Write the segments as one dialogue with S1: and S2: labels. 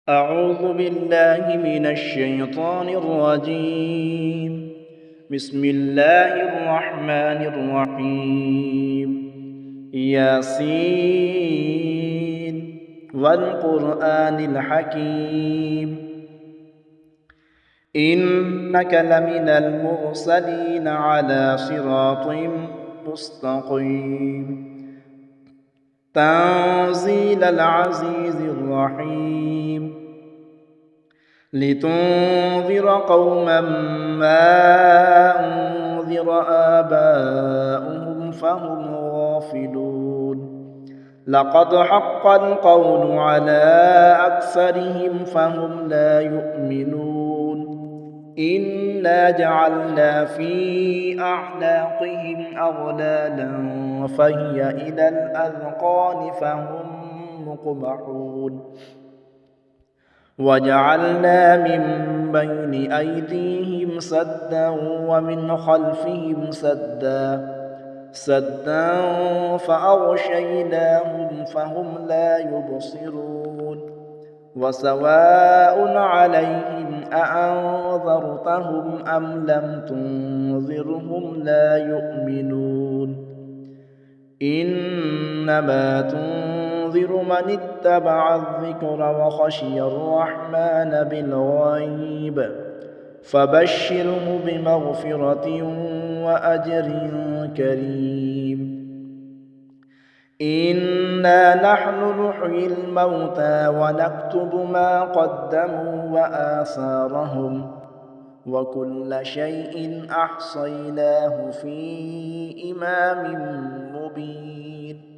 S1: أعوذ بالله من الشيطان الرجيم. بسم الله الرحمن الرحيم. ياسين والقرآن الحكيم إنك لمن المرسلين على صراط مستقيم تنزيل العزيز الرحيم لتنذر قوما ما أنذر آباؤهم فهم غافلون لقد حق القول على أكثرهم فهم لا يؤمنون إنا جعلنا في أعناقهم أغلالا فهي إلى الأذقان فهم مقمحون وجعلنا من بين أيديهم سدا ومن خلفهم سدا فأغشيناهم فهم لا يبصرون وسواء عليهم أأنذرتهم أم لم تنذرهم لا يؤمنون إنما تنذر من اتبع الذكر وخشي الرحمن بالغيب فبشره بمغفرة وأجر كريم إنا نحن نحيي الموتى ونكتب ما قدموا وآثارهم وكل شيء أحصيناه في إمام مبين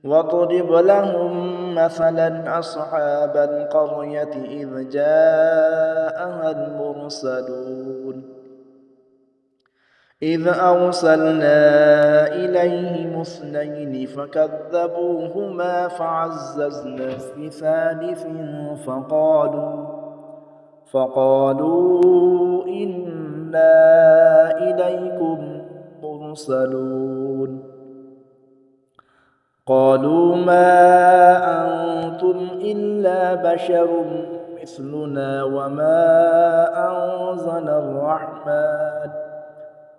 S1: واضرب لهم مثلا أصحاب القرية إذ جاءها المرسلون إذ أرسلنا إليهم اثنين فكذبوهما فعززنا بثالث فقالوا إنا إليكم مرسلون قالوا ما أنتم إلا بشر مثلنا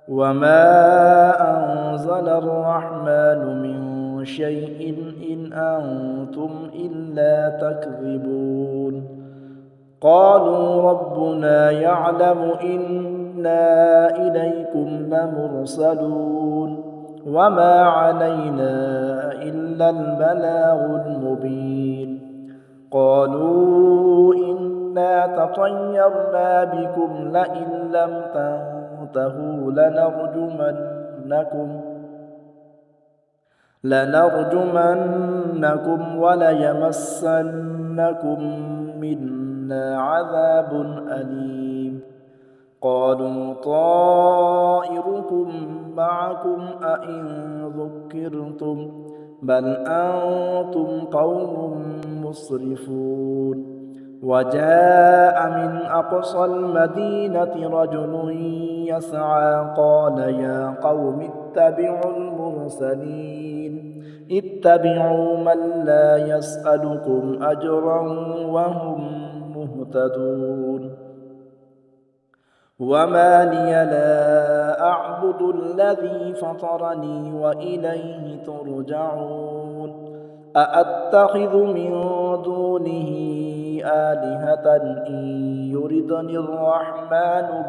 S1: وما أنزل الرحمن من شيء إن أنتم إلا تكذبون قالوا ربنا يعلم إنا إليكم لمرسلون وما علينا إلا البلاغ المبين قالوا إنا تطيرنا بكم لئن لم تنتهوا لنرجمنكم وليمسنكم منا عذاب أليم قالوا طائركم معكم أئن ذكرتم بل أنتم قوم مسرفون وجاء من أقصى المدينة رجل يسعى قال يا قوم اتبعوا المرسلين اتبعوا من لا يسألكم أجرا وهم مهتدون وما لي لا أعبد الذي فطرني وإليه ترجعون أأتخذ من دونه آلهة إن يردني الرحمن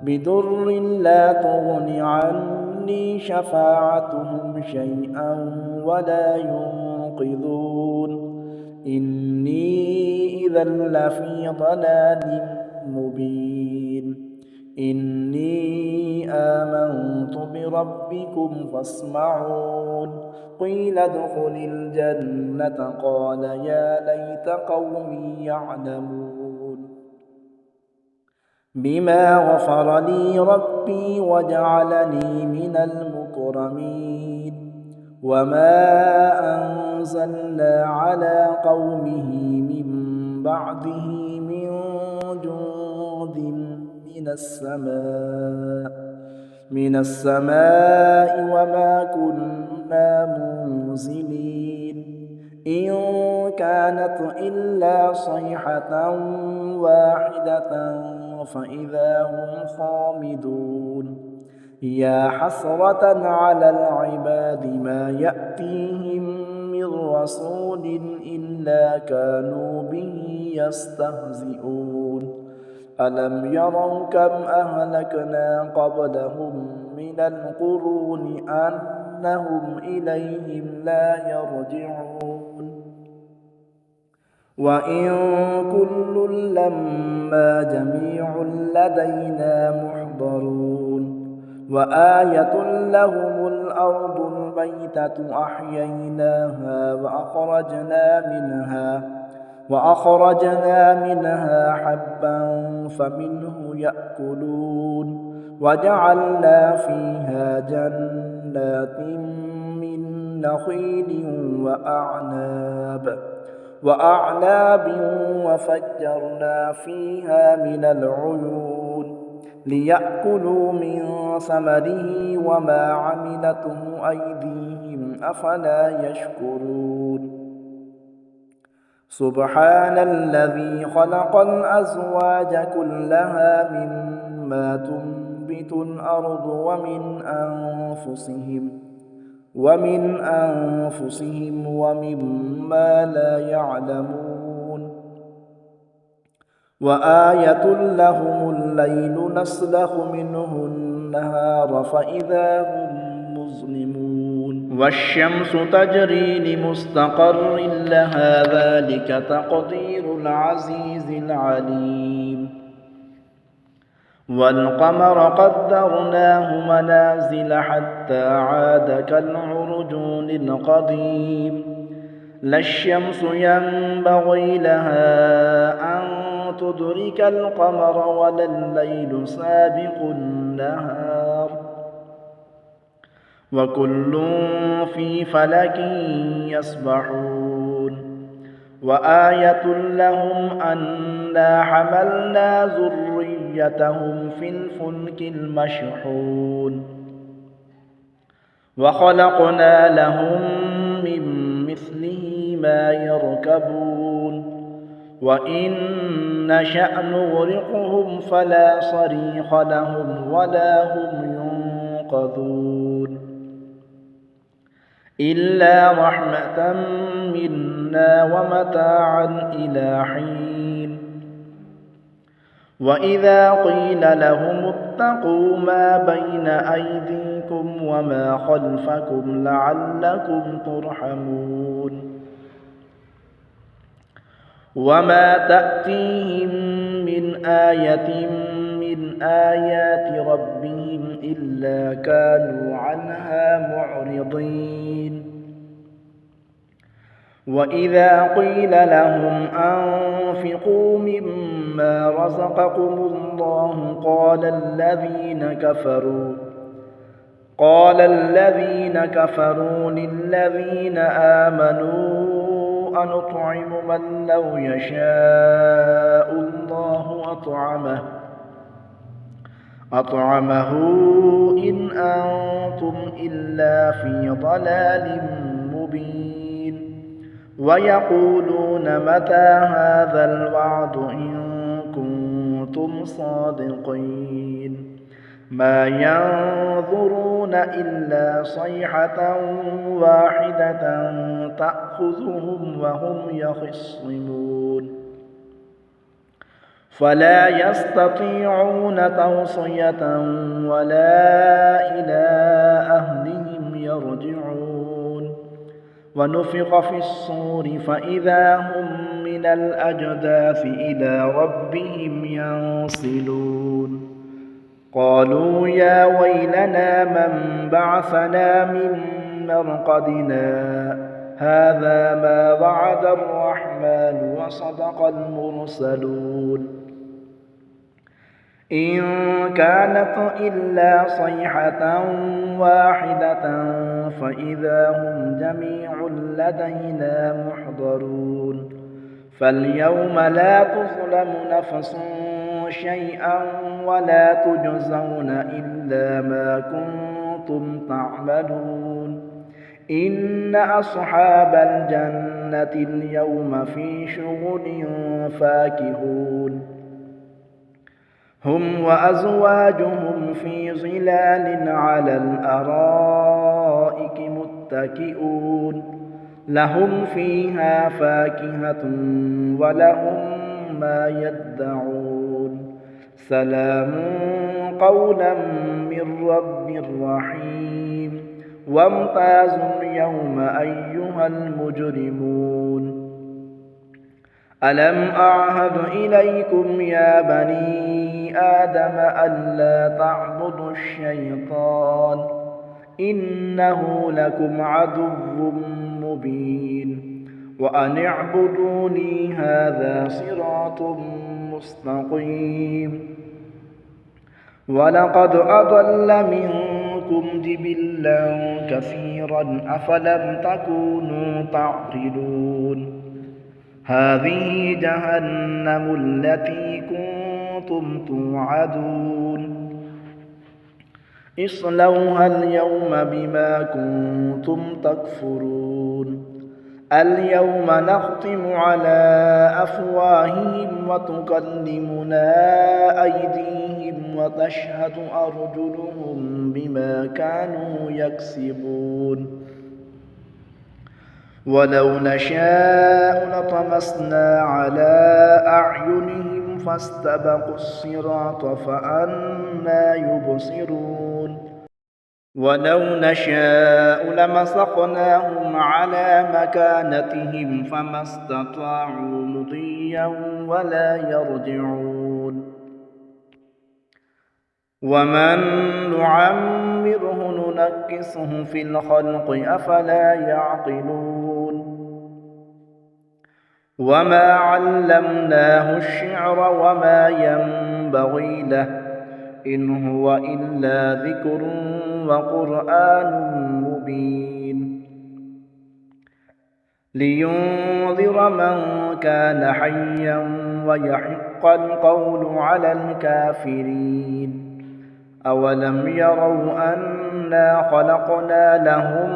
S1: بدر لا تغن عني شفاعتهم شيئا ولا ينقذون إني إذا لفي ضلال مبين إني آمنت بربكم فاسمعون قيل ادخل الجنة قال يا ليت قومي يعلمون بما غفر لي ربي وجعلني من المكرمين وما أنزلنا على قومه من بعده من جند من السماء وما كنا منزلين إن كانت إلا صيحة واحدة فإذا هم خامدون يا حسرة على العباد ما يأتيهم من رسول إلا كانوا به يستهزئون ألم يروا كم أهلكنا قبلهم من القرون أنهم إليهم لا يرجعون وإن كل لما جميع لدينا محضرون وآية لهم الأرض الميتة أحييناها وأخرجنا منها حبا فمنه يأكلون وجعلنا فيها جنات من نخيل وأعناب وفجرنا فيها من العيون ليأكلوا من ثمره وما عملته أيديهم أفلا يشكرون سبحان الذي خلق الأزواج كلها مما تنبت الأرض ومن أنفسهم ومما لا يعلمون وآية لهم الليل نسلخ منه النهار فإذا هم مظلمون والشمس تجري لمستقر لها ذلك تقدير العزيز العليم والقمر قدرناه منازل حتى عاد كالعرجون القديم لا الشمس ينبغي لها أن تدرك القمر ولا الليل سابق النهار وكل في فلك يسبحون وآية لهم أنا حملنا ذريتهم في الفلك المشحون وخلقنا لهم من مثله ما يركبون وإن نشأ نغرقهم فلا صريخ لهم ولا هم ينقذون إلا رحمة منا ومتاعا إلى حين وإذا قيل لهم اتقوا ما بين أيديكم وما خلفكم لعلكم ترحمون وما تأتيهم من آية من آيات ربهم إلا كانوا عنها معرضين وإذا قيل لهم أنفقوا مما رزقكم الله قال الذين كفروا للذين آمنوا أنطعم من لو يشاء الله أطعمه إن أنتم إلا في ضلال مبين ويقولون متى هذا الوعد إن كنتم صادقين ما ينظرون إلا صيحة واحدة تأخذهم وهم يخصمون فلا يستطيعون توصية ولا إلى أهلهم يرجعون ونفخ في الصور فإذا هم من الأجداث إلى ربهم ينسلون قالوا يا ويلنا من بعثنا من مرقدنا هذا ما وعد الرحمن وصدق المرسلون إن كانت إلا صيحة واحدة فإذا هم جميع لدينا محضرون فاليوم لا تظلم نفس شيئا ولا تجزون إلا ما كنتم تعملون إن أصحاب الجنة اليوم في شغل فاكهون هم وأزواجهم في ظلال على الأرائك متكئون لهم فيها فاكهة ولهم ما يدعون سلام قولا من رب رحيم وامتازوا اليوم أيها المجرمون ألم أعهد إليكم يا بني آدم ألا تعبدوا الشيطان إنه لكم عدو مبين وأن اعبدوني هذا صراط مستقيم ولقد أضل منكم جبلا كثيرا أفلم تكونوا تعقلون هذه جهنم التي كنتم توعدون اصلوها اليوم بما كنتم تكفرون اليوم نختم على أفواههم وتكلمنا أيديهم وتشهد أرجلهم بما كانوا يكسبون ولو نشاء لطمسنا على أعينهم فاستبقوا الصراط فأنى يبصرون ولو نشاء لمسخناهم على مكانتهم فما استطاعوا مضيا ولا يرجعون ومن نعمره ننكسه في الخلق أفلا يعقلون وما علمناه الشعر وما ينبغي له إن هو إلا ذكر وقرآن مبين لينذر من كان حيا ويحق القول على الكافرين أولم يروا أنا خلقنا لهم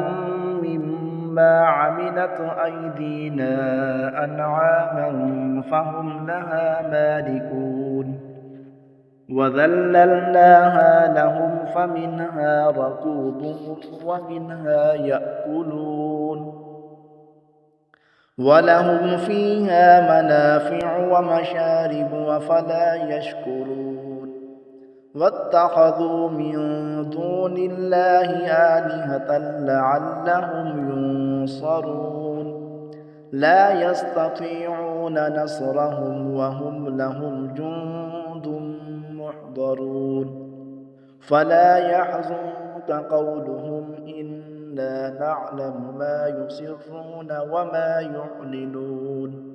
S1: مما عملت أيدينا أنعاما فهم لها مالكون وذللناها لهم فمنها ركوبهم ومنها يأكلون ولهم فيها منافع ومشارب وفلا يشكرون واتخذوا من دون الله آلهة لعلهم ينصرون لا يستطيعون نصرهم وهم لهم جند محضرون فلا يحزنك قولهم إنا نعلم ما يسرون وما يعلنون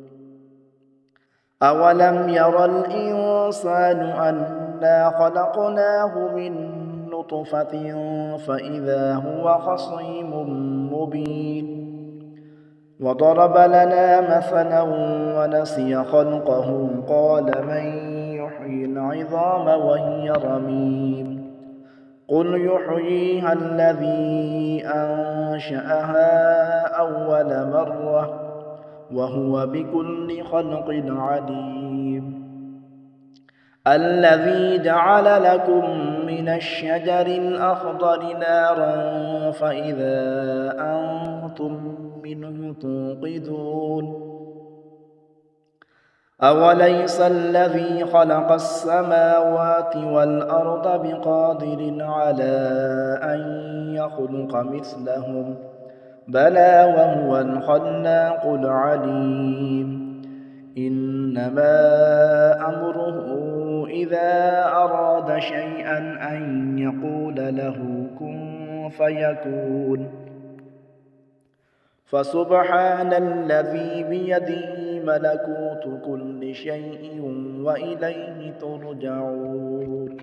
S1: أولم ير الإنسان أنا خلقناه من نطفة فإذا هو خصيم مبين وضرب لنا مثلا ونسي خلقه قال من يحيي العظام وهي رميم قل يحييها الذي أنشأها أول مرة وهو بكل خلق عليم الذي جعل لكم من الشجر الأخضر نارا فإذا أنتم منه توقدون أوليس الذي خلق السماوات والأرض بقادر على أن يخلق مثلهم بلى وهو الخلاق العليم إنما أمره إذا أراد شيئا أن يقول له كن فيكون فسبحان الذي بيده ملكوت كل شيء وإليه ترجعون